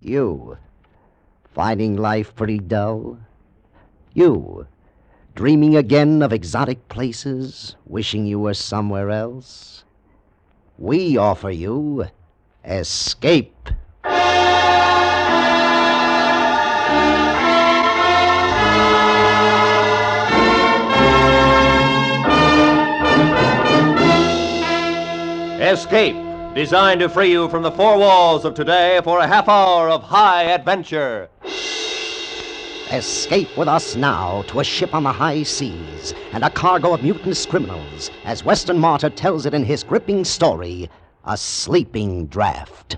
You, finding life pretty dull? You, dreaming again of exotic places, wishing you were somewhere else? We offer you escape. Escape, designed to free you from the four walls of today for a half hour of high adventure. Escape with us now to a ship on the high seas and a cargo of mutinous criminals, as Western Martyr tells it in his gripping story, A Sleeping Draught.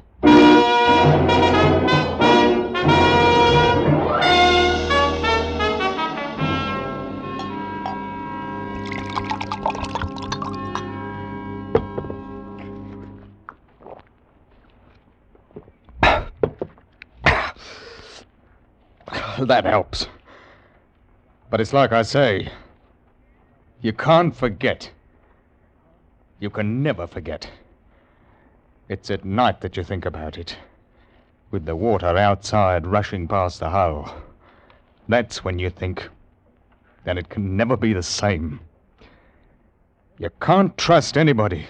That helps. But it's like I say, you can't forget. You can never forget. It's at night that you think about it, with the water outside rushing past the hull. That's when you think, then it can never be the same. You can't trust anybody.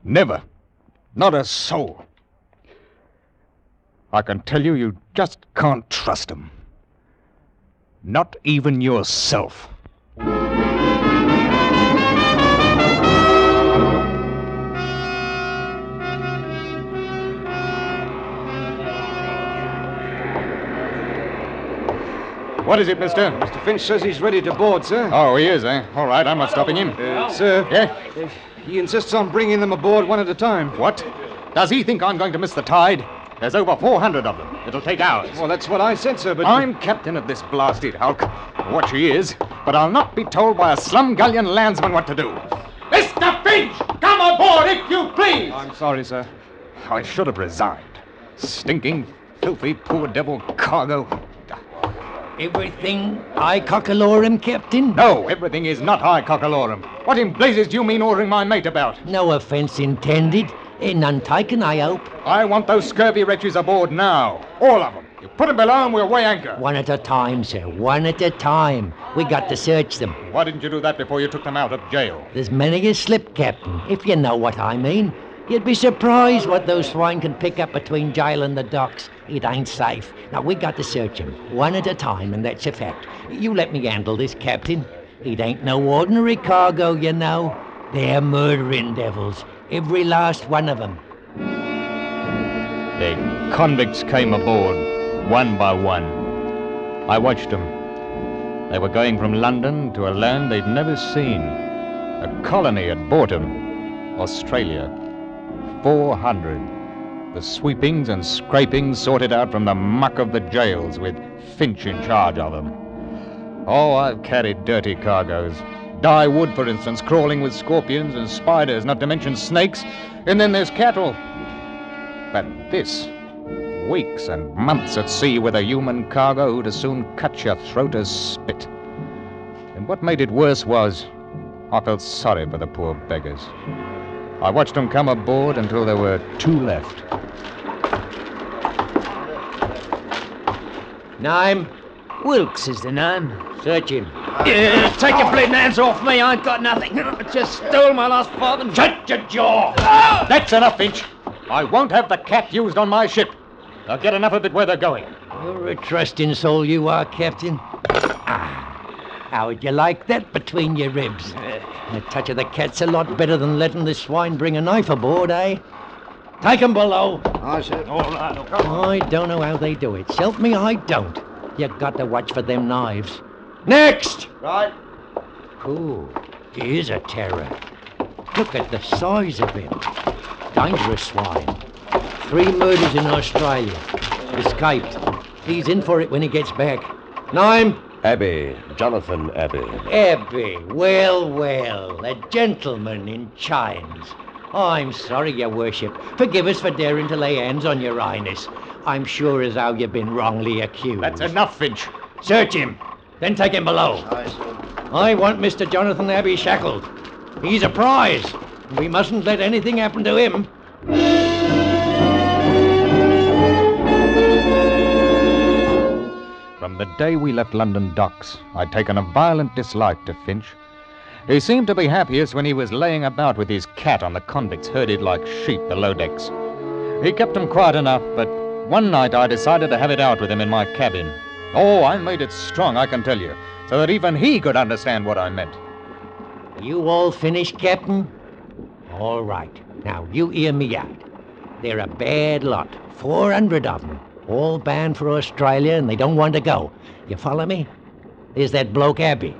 Never. Not a soul. I can tell you, you just can't trust them. Not even yourself. What is it, mister? Mr. Finch says he's ready to board, sir. Oh, he is, eh? All right, I'm not stopping him. Sir? Yeah? He insists on bringing them aboard one at a time. What? Does he think I'm going to miss the tide? There's over 400 of them. It'll take hours. Well, that's what I said, sir, but... I'm captain of this blasted hulk. What she is, but I'll not be told by a slum-gullion landsman what to do. Mr. Finch! Come aboard, if you please! I'm sorry, sir. I should have resigned. Stinking, filthy, poor devil cargo. Everything I cockalorum, Captain? No, everything is not high cockalorum. What in blazes do you mean ordering my mate about? No offence intended. None taken, I hope. I want those scurvy wretches aboard now. All of them. You put them below and we'll weigh anchor. One at a time, sir. One at a time. We got to search them. Why didn't you do that before you took them out of jail? There's many a slip, Captain, if you know what I mean. You'd be surprised what those swine can pick up between jail and the docks. It ain't safe. Now, we got to search them, one at a time, and that's a fact. You let me handle this, Captain. It ain't no ordinary cargo, you know. They're murdering devils. Every last one of them. The convicts came aboard, one by one. I watched them. They were going from London to a land they'd never seen. A colony at Boreham, Australia. 400. The sweepings and scrapings sorted out from the muck of the jails, with Finch in charge of them. Oh, I've carried dirty cargoes. Dye wood, for instance, crawling with scorpions and spiders, not to mention snakes. And then there's cattle. But this, weeks and months at sea with a human cargo who'd as soon cut your throat as spit. And what made it worse was, I felt sorry for the poor beggars. I watched them come aboard until there were 2 left. Name? Wilkes is the name. Search him. Take your bleeding hands off me. I ain't got nothing. I just stole my last farthing. Shut your jaw! That's enough, Finch. I won't have the cat used on my ship. I'll get enough of it where they're going. You're a trusting soul, you are, Captain. How would you like that between your ribs? A touch of the cat's a lot better than letting the swine bring a knife aboard, eh? Take 'em below. I said, all right. I don't know how they do it. Help me, I don't. You got to watch for them knives. Next! Right. Ooh, he is a terror. Look at the size of him. Dangerous swine. 3 murders in Australia. Escaped. He's in for it when he gets back. Name? Abbey. Jonathan Abbey. Abbey. Well, a gentleman in chains. I'm sorry, your worship. Forgive us for daring to lay hands on your highness. I'm sure as how you've been wrongly accused. That's enough, Finch. Search him. Then take him below. I want Mr. Jonathan Abbey shackled. He's a prize. We mustn't let anything happen to him. the day we left London docks, I'd taken a violent dislike to Finch. He seemed to be happiest when he was laying about with his cat on the convicts herded like sheep below decks. He kept them quiet enough, but one night I decided to have it out with him in my cabin. Oh, I made it strong, I can tell you, so that even he could understand what I meant. You all finished, Captain? All right. Now, you hear me out. They're a bad lot. 400 of them. All bound for Australia, and they don't want to go. You follow me? There's that bloke Abbey.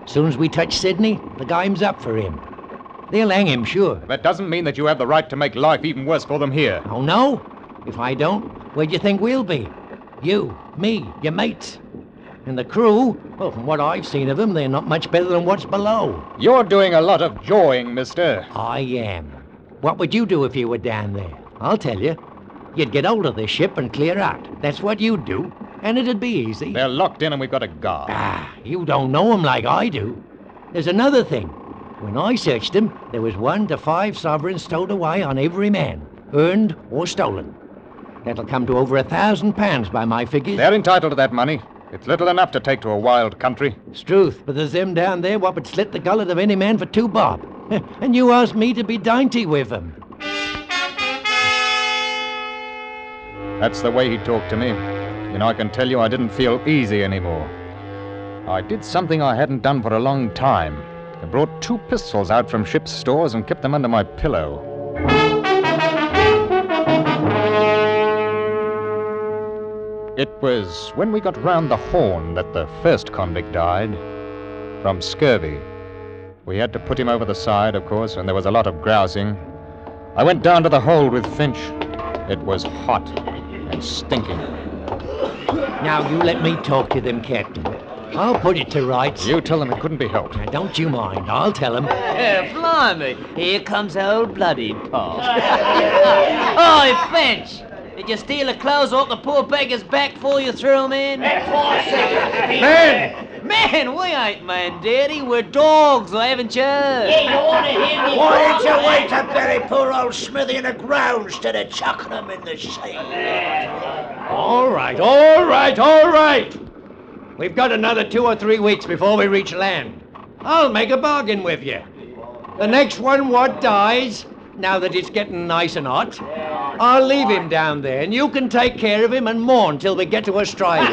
As soon as we touch Sydney, the game's up for him. They'll hang him, sure. That doesn't mean that you have the right to make life even worse for them here. Oh, no? If I don't, where do you think we'll be? You, me, your mates. And the crew, well, from what I've seen of them, they're not much better than what's below. You're doing a lot of jawing, mister. I am. What would you do if you were down there? I'll tell you. You'd get hold of the ship and clear out. That's what you'd do. And it'd be easy. They're locked in and we've got a guard. You don't know 'em like I do. There's another thing. When I searched 'em, there was 1 to 5 sovereigns stowed away on every man, earned or stolen. That'll come to over £1,000 by my figures. They're entitled to that money. It's little enough to take to a wild country. It's truth, but there's them down there what would slit the gullet of any man for 2 bob. And you asked me to be dainty with them. That's the way he talked to me. You know, I can tell you I didn't feel easy anymore. I did something I hadn't done for a long time. I brought 2 pistols out from ship's stores and kept them under my pillow. It was when we got round the Horn that the first convict died. From scurvy. We had to put him over the side, of course, and there was a lot of grousing. I went down to the hold with Finch. It was hot and stinking. Now, you let me talk to them, Captain. I'll put it to rights. You tell them it couldn't be helped. Now, don't you mind. I'll tell them. Blimey, here comes old Bloody Paul. Oi, Finch! Did you steal the clothes off the poor beggar's back before you threw them in? Men! Man, we ain't men, Daddy. We're dogs, haven't you? Why did you wait to bury poor old Smithy in the ground instead of chucking him in the sea? All right, all right, all right. We've got another 2 or 3 weeks before we reach land. I'll make a bargain with you. The next one what dies, now that it's getting nice and hot, I'll leave him down there, and you can take care of him and mourn till we get to Australia.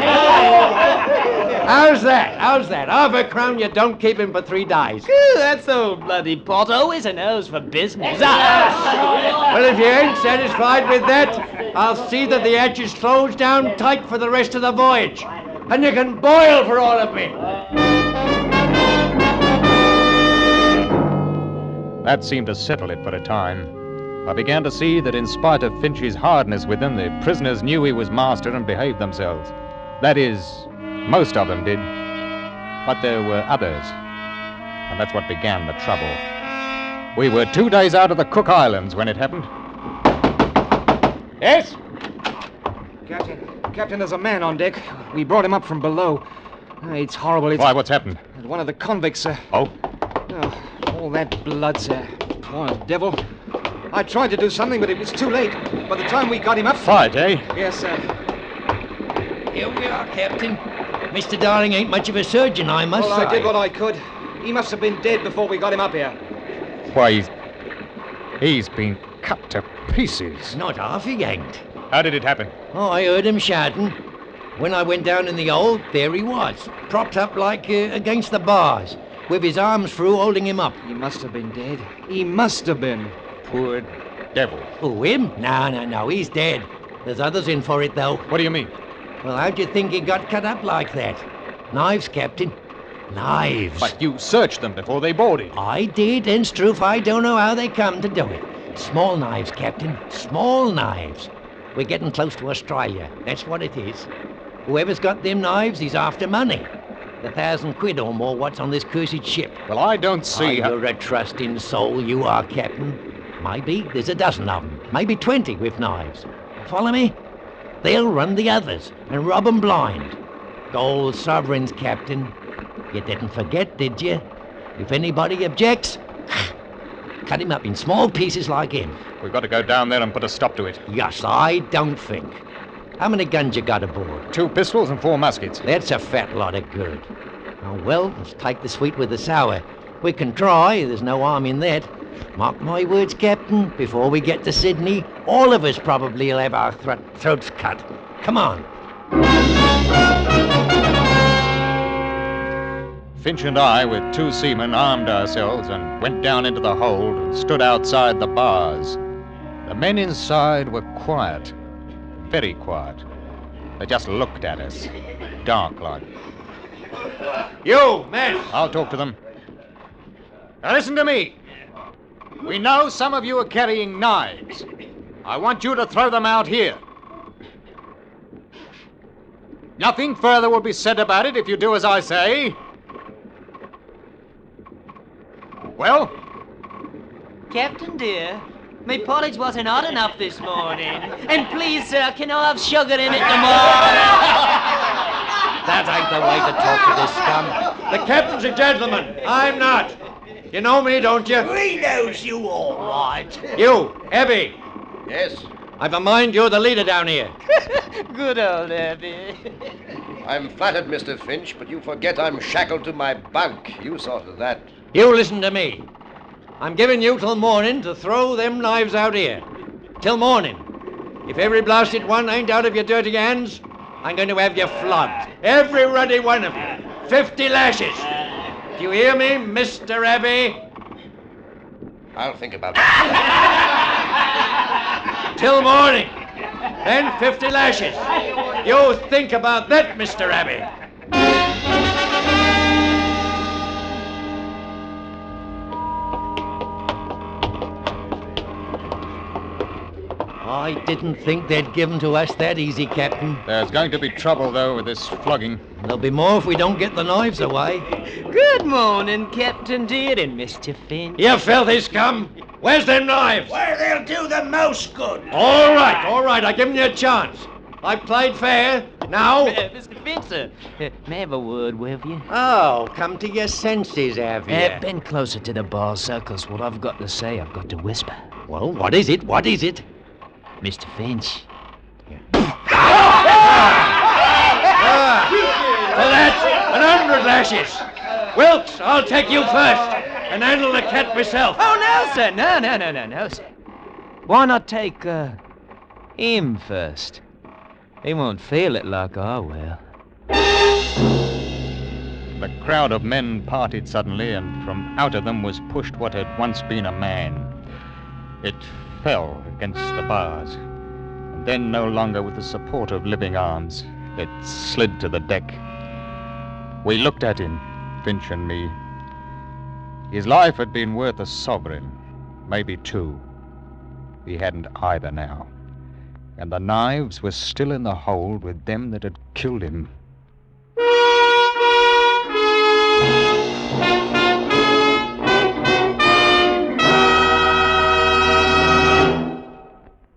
How's that? How's that? £1/crown you don't keep him for 3 days. That's old Bloody Pot. Always a nose for business. Well, if you ain't satisfied with that, I'll see that the hatch is closed down tight for the rest of the voyage. And you can boil for all of me. That seemed to settle it for a time. I began to see that in spite of Finch's hardness with them, the prisoners knew he was master and behaved themselves. That is, most of them did. But there were others. And that's what began the trouble. We were 2 days out of the Cook Islands when it happened. Yes? Captain, there's a man on deck. We brought him up from below. It's horrible. Why, what's happened? One of the convicts, sir. Oh? All that blood, sir. Poor devil. I tried to do something, but it was too late. By the time we got him up... Fight, eh? Yes, sir. Here we are, Captain. Mr. Darling ain't much of a surgeon, I must say. Well, I did what I could. He must have been dead before we got him up here. Why, he's been cut to pieces. Not half he ain't. How did it happen? Oh, I heard him shouting. When I went down in the hold, there he was, propped up like against the bars, with his arms through holding him up. He must have been dead. He must have been. Poor devil. Who, him? No, he's dead. There's others in for it, though. What do you mean? Well, how'd you think he got cut up like that? Knives, Captain. Knives. But you searched them before they boarded. I did, and Struth, I don't know how they come to do it. Small knives, Captain. Small knives. We're getting close to Australia. That's what it is. Whoever's got them knives, he's after money. The £1,000 or more what's on this cursed ship. Well, I don't see how... You're a trusting soul, you are, Captain. Maybe there's a dozen of them. Maybe 20 with knives. Follow me? They'll run the others and rob 'em blind. Gold sovereigns, Captain. You didn't forget, did you? If anybody objects, cut him up in small pieces like him. We've got to go down there and put a stop to it. Yes, I don't think. How many guns you got aboard? 2 pistols and 4 muskets. That's a fat lot of good. Oh, well, let's take the sweet with the sour. We can try, there's no harm in that. Mark my words, Captain, before we get to Sydney, all of us probably will have our throats cut. Come on. Finch and I, with 2 seamen, armed ourselves and went down into the hold and stood outside the bars. The men inside were quiet, very quiet. They just looked at us, dark like. You, men! I'll talk to them. Now listen to me. We know some of you are carrying knives. I want you to throw them out here. Nothing further will be said about it if you do as I say. Well? Captain dear, my porridge wasn't hot enough this morning. And please, sir, can I have sugar in it tomorrow? That ain't the way to talk to this scum. The captain's a gentleman. I'm not. You know me, don't you? He knows you all right. You, Abbey. Yes? I've a mind you're the leader down here. Good old Abbey. I'm flattered, Mr. Finch, but you forget I'm shackled to my bunk. You sorted that. You listen to me. I'm giving you till morning to throw them knives out here. Till morning. If every blasted one ain't out of your dirty hands, I'm going to have you flogged. Every ruddy one of you. 50 lashes. Do you hear me, Mr. Abbey? I'll think about it. Till morning. Then 50 lashes. You think about that, Mr. Abbey. I didn't think they'd give 'em to us that easy, Captain. There's going to be trouble, though, with this flogging. There'll be more if we don't get the knives away. Good morning, Captain dear and Mr. Finch. You filthy scum. Where's them knives? Where they'll do the most good. All right. I've given you a chance. I played fair. Now... Mr. Finch, sir, may I have a word with you? Oh, come to your senses, have you? Bend closer to the bar circles. What I've got to say, I've got to whisper. Well, what is it? What is it? Mr. Finch. For that, 100 lashes. Wilkes, I'll take you first and handle the cat myself. Oh, no, sir. No, sir. Why not take, him first? He won't feel it like I will. The crowd of men parted suddenly, and from out of them was pushed what had once been a man. It fell against the bars, and then no longer with the support of living arms, it slid to the deck. We looked at him, Finch and me. His life had been worth a sovereign, maybe 2. He hadn't either now, and the knives were still in the hold with them that had killed him.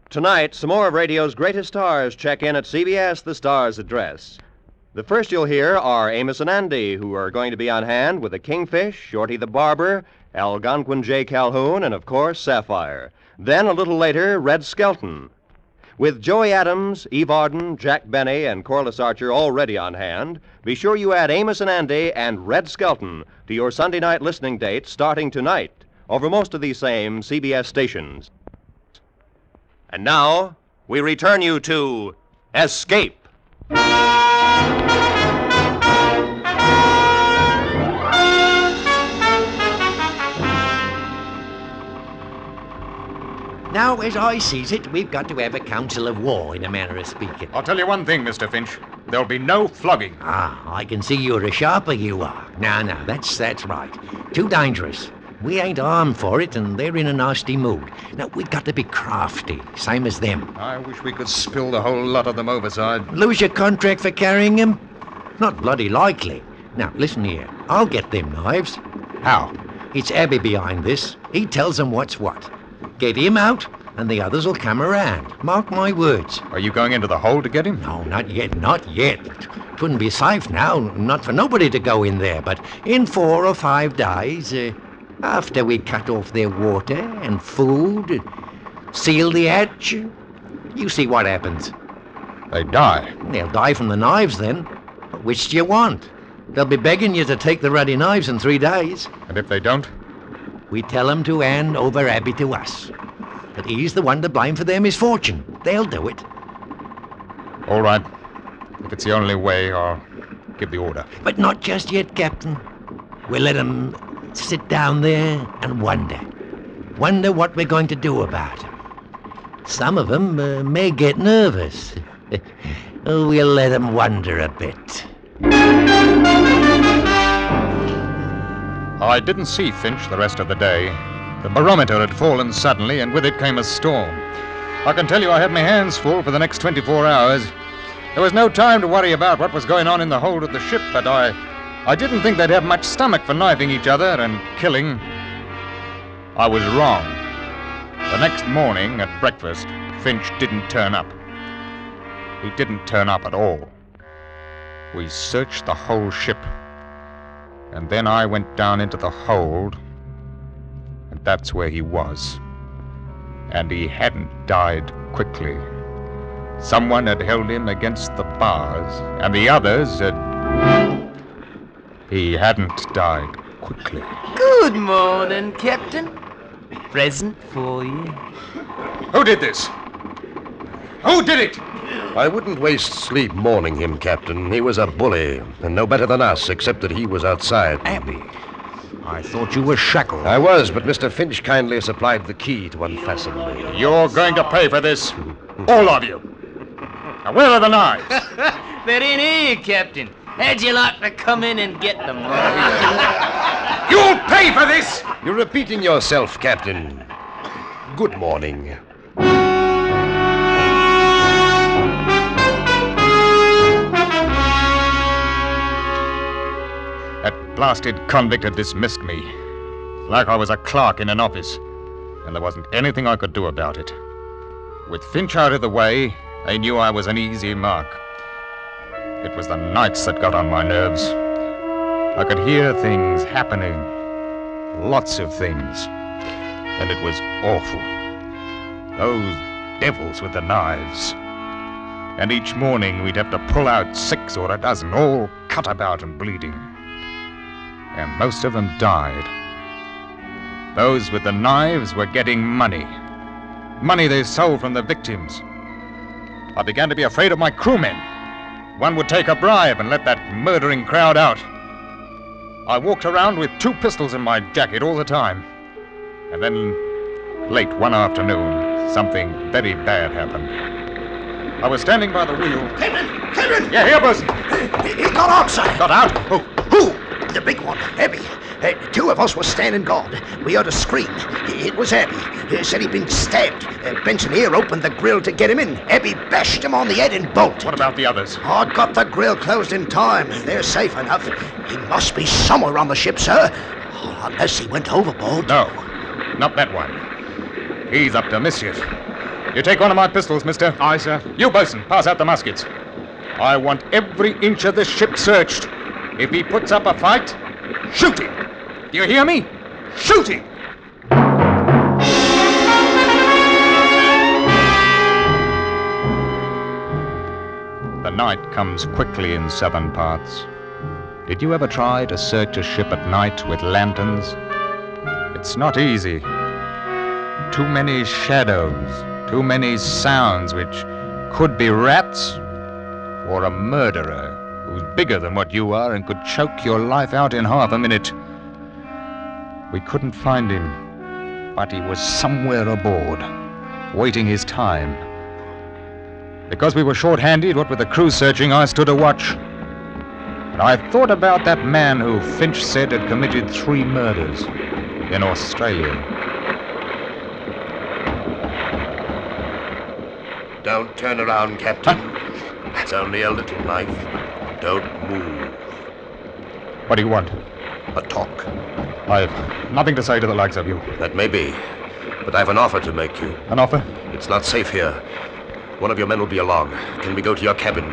Tonight, some more of radio's greatest stars check in at CBS, the Star's address. The first you'll hear are Amos and Andy, who are going to be on hand with the Kingfish, Shorty the Barber, Algonquin J. Calhoun, and of course, Sapphire. Then, a little later, Red Skelton. With Joey Adams, Eve Arden, Jack Benny, and Corliss Archer already on hand, be sure you add Amos and Andy and Red Skelton to your Sunday night listening dates starting tonight over most of these same CBS stations. And now, we return you to Escape. Now, as I sees it, we've got to have a council of war, in a manner of speaking. I'll tell you one thing, Mr. Finch. There'll be no flogging. Ah, I can see you're a sharper, you are. No, that's right. Too dangerous. We ain't armed for it, and they're in a nasty mood. Now, we've got to be crafty, same as them. I wish we could spill the whole lot of them overside. Lose your contract for carrying them? Not bloody likely. Now, listen here. I'll get them knives. How? It's Abbey behind this. He tells them what's what. Get him out, and the others will come around. Mark my words. Are you going into the hole to get him? No, not yet. It wouldn't be safe now, not for nobody to go in there. But in 4 or 5 days, after we cut off their water and food, seal the hatch, you see what happens. They die. They'll die from the knives then. Which do you want? They'll be begging you to take the ruddy knives in 3 days. And if they don't? We tell them to hand over Abbey to us. But he's the one to blame for their misfortune. They'll do it. All right. If it's the only way, I'll give the order. But not just yet, Captain. We'll let them sit down there and wonder. Wonder what we're going to do about it. Some of them may get nervous. We'll let them wonder a bit. I didn't see Finch the rest of the day. The barometer had fallen suddenly, and with it came a storm. I can tell you I had my hands full for the next 24 hours. There was no time to worry about what was going on in the hold of the ship, but I didn't think they'd have much stomach for knifing each other and killing. I was wrong. The next morning at breakfast, Finch didn't turn up. He didn't turn up at all. We searched the whole ship. And then I went down into the hold, and that's where he was. And he hadn't died quickly. Someone had held him against the bars, and the others had... He hadn't died quickly. Good morning, Captain. Present for you. Who did this? Who did it? I wouldn't waste sleep mourning him, Captain. He was a bully, and no better than us, except that he was outside. Abbey, I thought you were shackled. I was, but Mr. Finch kindly supplied the key to unfasten me. You're going to pay for this. All of you. Now, where are the knives? They're in here, Captain. How'd you like to come in and get them? You'll pay for this! You're repeating yourself, Captain. Good morning. That blasted convict had dismissed me. Like I was a clerk in an office. And there wasn't anything I could do about it. With Finch out of the way, they knew I was an easy mark. It was the nights that got on my nerves. I could hear things happening. Lots of things. And it was awful. Those devils with the knives. And each morning we'd have to pull out 6 or a dozen, all cut about and bleeding. And most of them died. Those with the knives were getting money. Money they stole from the victims. I began to be afraid of my crewmen. One would take a bribe and let that murdering crowd out. I walked around with 2 pistols in my jacket all the time. And then, late one afternoon, something very bad happened. I was standing by the wheel. Captain! Yeah, here, bosun. He got outside. Got out? Who? The big one, Abbey. 2 of us were standing guard. We heard a scream. It was Abbey. Said he'd been stabbed. Benson here opened the grill to get him in. Abbey bashed him on the head and bolted. What about the others? I got the grill closed in time. They're safe enough. He must be somewhere on the ship, sir. Unless he went overboard. No, not that one. He's up to mischief. You take one of my pistols, mister. Aye, sir. You, bosun, pass out the muskets. I want every inch of this ship searched. If he puts up a fight, shoot him. Do you hear me? Shoot him! The night comes quickly in southern parts. Did you ever try to search a ship at night with lanterns? It's not easy. Too many shadows, too many sounds which could be rats or a murderer who's bigger than what you are and could choke your life out in half a minute. We couldn't find him, but he was somewhere aboard, waiting his time. Because we were short-handed, what with the crew searching, I stood a watch. And I thought about that man who Finch said had committed 3 murders in Australia. Don't turn around, Captain. It's only a little knife. Don't move. What do you want? A talk. I've nothing to say to the likes of you. That may be, but I've an offer to make you. An offer? It's not safe here. One of your men will be along. Can we go to your cabin?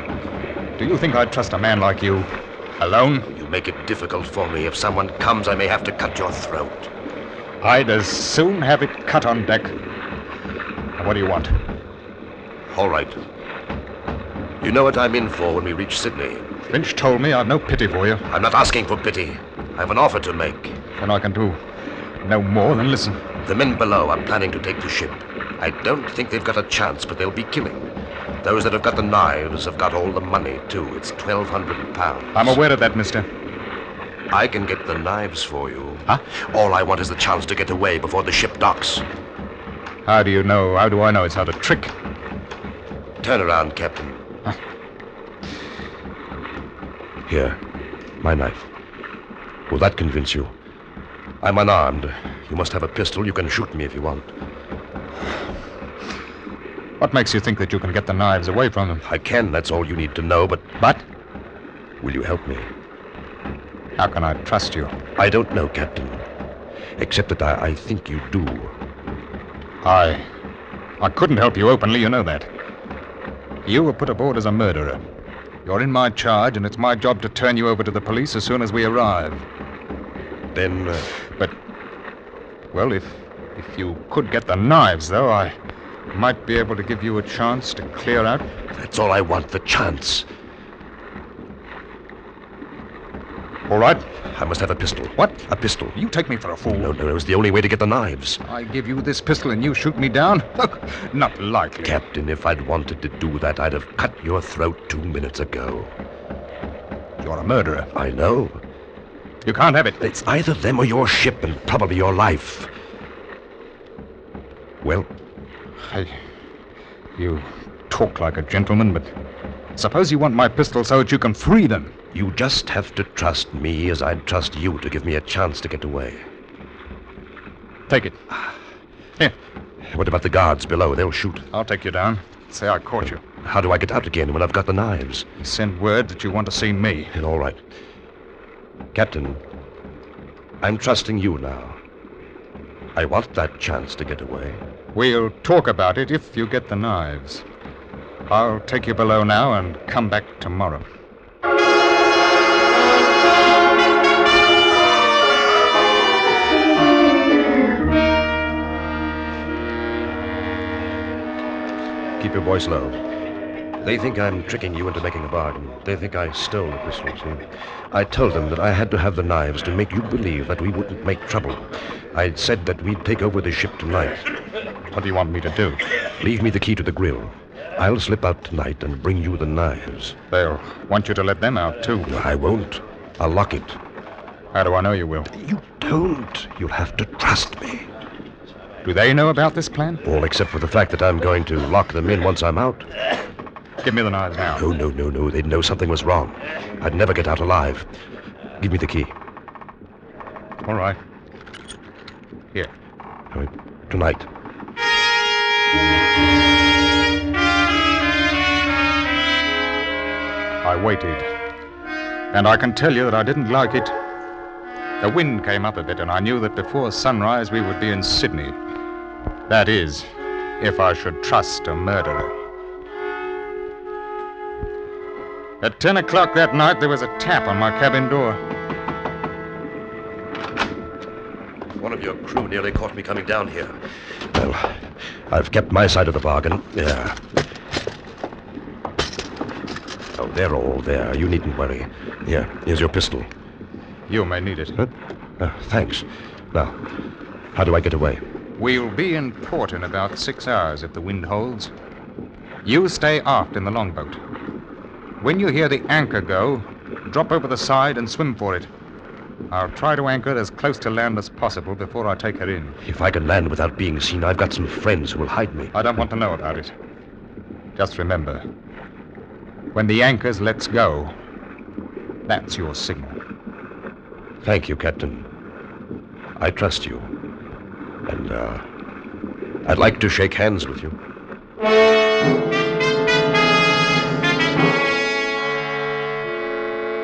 Do you think I'd trust a man like you? Alone? You make it difficult for me. If someone comes, I may have to cut your throat. I'd as soon have it cut on deck. Now, what do you want? All right. You know what I'm in for when we reach Sydney. Finch told me I've no pity for you. I'm not asking for pity. I have an offer to make. Then I can do no more than listen. The men below are planning to take the ship. I don't think they've got a chance, but they'll be killing. Those that have got the knives have got all the money, too. It's £1,200. I'm aware of that, mister. I can get the knives for you. Huh? All I want is the chance to get away before the ship docks. How do I know it's not a trick? Turn around, Captain. Huh? Here, my knife. Will that convince you? I'm unarmed. You must have a pistol. You can shoot me if you want. What makes you think that you can get the knives away from them? I can, that's all you need to know, but... But? Will you help me? How can I trust you? I don't know, Captain. Except that I think you do. I couldn't help you openly, you know that. You were put aboard as a murderer. You're in my charge, and it's my job to turn you over to the police as soon as we arrive. Then... But, well, if you could get the knives, though, I might be able to give you a chance to clear out. That's all I want, the chance. All right. I must have a pistol. What? A pistol. You take me for a fool. No, it's the only way to get the knives. I give you this pistol and you shoot me down? Not likely. Captain, if I'd wanted to do that, I'd have cut your throat 2 minutes ago. You're a murderer. I know. You can't have it. It's either them or your ship, and probably your life. Well? You talk like a gentleman, but suppose you want my pistol so that you can free them. You just have to trust me as I'd trust you to give me a chance to get away. Take it. Here. What about the guards below? They'll shoot. I'll take you down. Say I caught you. How do I get out again when I've got the knives? Send word that you want to see me. All right. Captain, I'm trusting you now. I want that chance to get away. We'll talk about it if you get the knives. I'll take you below now and come back tomorrow. Keep your voice low. They think I'm tricking you into making a bargain. They think I stole the pistols. I told them that I had to have the knives to make you believe that we wouldn't make trouble. I'd said that we'd take over the ship tonight. What do you want me to do? Leave me the key to the grill. I'll slip out tonight and bring you the knives. They'll want you to let them out, too. I won't. I'll lock it. How do I know you will? You don't. You'll have to trust me. Do they know about this plan? All except for the fact that I'm going to lock them in once I'm out. Give me the knives now. No. They'd know something was wrong. I'd never get out alive. Give me the key. All right. Here. Tonight. I waited. And I can tell you that I didn't like it. The wind came up a bit, and I knew that before sunrise we would be in Sydney. That is, if I should trust a murderer. At 10 o'clock that night, there was a tap on my cabin door. One of your crew nearly caught me coming down here. Well, I've kept my side of the bargain. Yeah. Oh, they're all there. You needn't worry. Here's your pistol. You may need it. Huh? Thanks. Now, how do I get away? We'll be in port in about 6 hours if the wind holds. You stay aft in the longboat. When you hear the anchor go, drop over the side and swim for it. I'll try to anchor as close to land as possible before I take her in. If I can land without being seen, I've got some friends who will hide me. I don't want to know about it. Just remember, when the anchors lets go, that's your signal. Thank you, Captain. I trust you. And, I'd like to shake hands with you.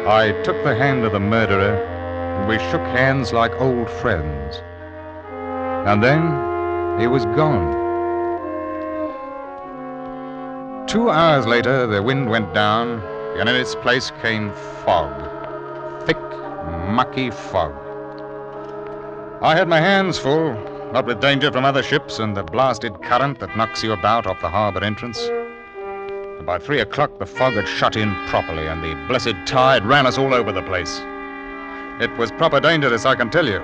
I took the hand of the murderer, and we shook hands like old friends. And then he was gone. 2 hours later, the wind went down, and in its place came fog. Thick, mucky fog. I had my hands full, what with danger from other ships and the blasted current that knocks you about off the harbor entrance. by 3 o'clock the fog had shut in properly, and the blessed tide ran us all over the place. It was proper dangerous, I can tell you.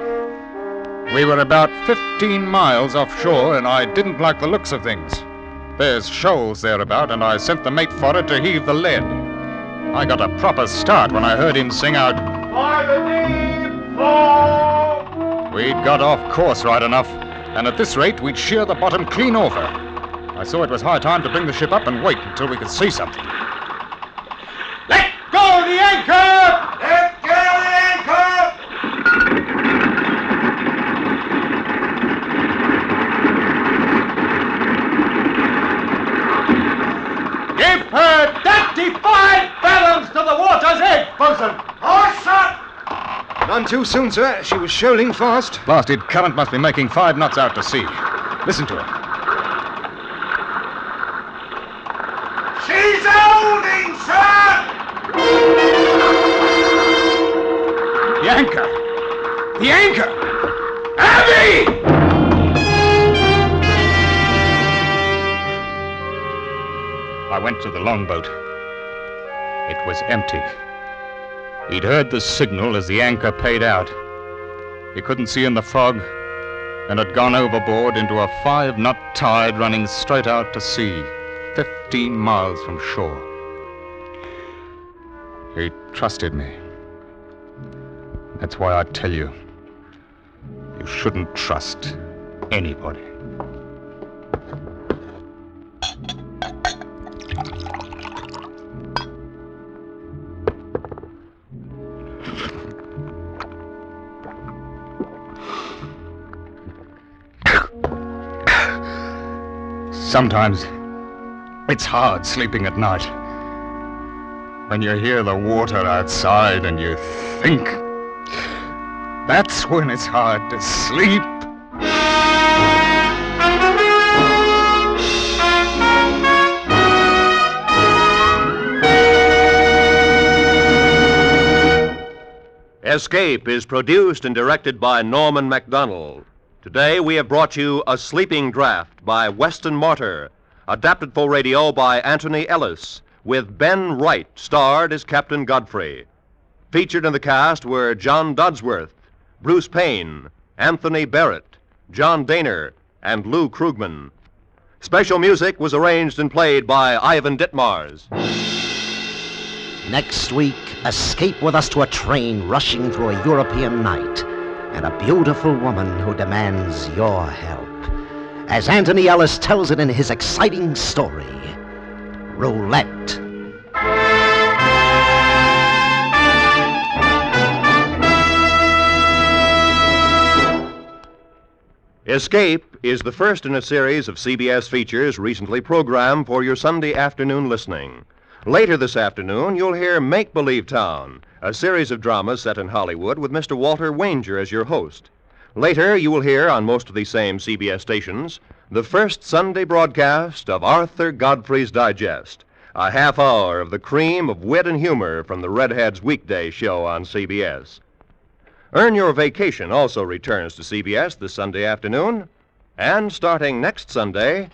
We were about 15 miles offshore, and I didn't like the looks of things. There's shoals thereabout, and I sent the mate for'ard to heave the lead. I got a proper start when I heard him sing out, "By the deep fall!" We'd got off course right enough, and at this rate we'd shear the bottom clean off her. I saw it was high time to bring the ship up and wait until we could see something. Let go the anchor! Let go the anchor! Give her 35 fathoms to the water's edge, bosun! Hard shot! None too soon, sir. She was shoaling fast. Blasted current must be making 5 knots out to sea. Listen to her. She's holding, sir! The anchor! The anchor! Abbey! I went to the longboat. It was empty. He'd heard the signal as the anchor paid out. He couldn't see in the fog and had gone overboard into a 5-knot tide running straight out to sea, 15 miles from shore. He trusted me. That's why I tell you, you shouldn't trust anybody. Sometimes it's hard sleeping at night. When you hear the water outside and you think, that's when it's hard to sleep. Escape is produced and directed by Norman MacDonald. Today we have brought you A Sleeping Draught by Weston Martyr, adapted for radio by Anthony Ellis, with Ben Wright starred as Captain Godfrey. Featured in the cast were John Dodsworth, Bruce Payne, Anthony Barrett, John Dehner, and Lou Krugman. Special music was arranged and played by Ivan Ditmars. Next week, escape with us to a train rushing through a European night, and a beautiful woman who demands your help, as Anthony Ellis tells it in his exciting story, Roulette. Escape is the first in a series of CBS features recently programmed for your Sunday afternoon listening. Later this afternoon, you'll hear Make Believe Town, a series of dramas set in Hollywood with Mr. Walter Wanger as your host. Later, you will hear on most of these same CBS stations the first Sunday broadcast of Arthur Godfrey's Digest, a half hour of the cream of wit and humor from the Redheads weekday show on CBS. Earn Your Vacation also returns to CBS this Sunday afternoon, and starting next Sunday,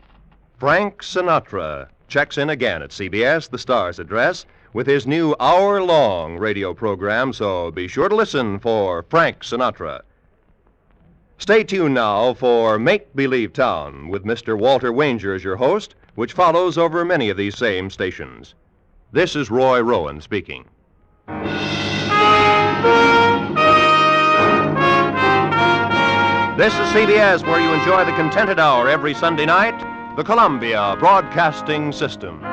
Frank Sinatra checks in again at CBS, the Star's address, with his new hour-long radio program, so be sure to listen for Frank Sinatra. Stay tuned now for Make Believe Town with Mr. Walter Wanger as your host, which follows over many of these same stations. This is Roy Rowan speaking. This is CBS, where you enjoy the Contented Hour every Sunday night, the Columbia Broadcasting System.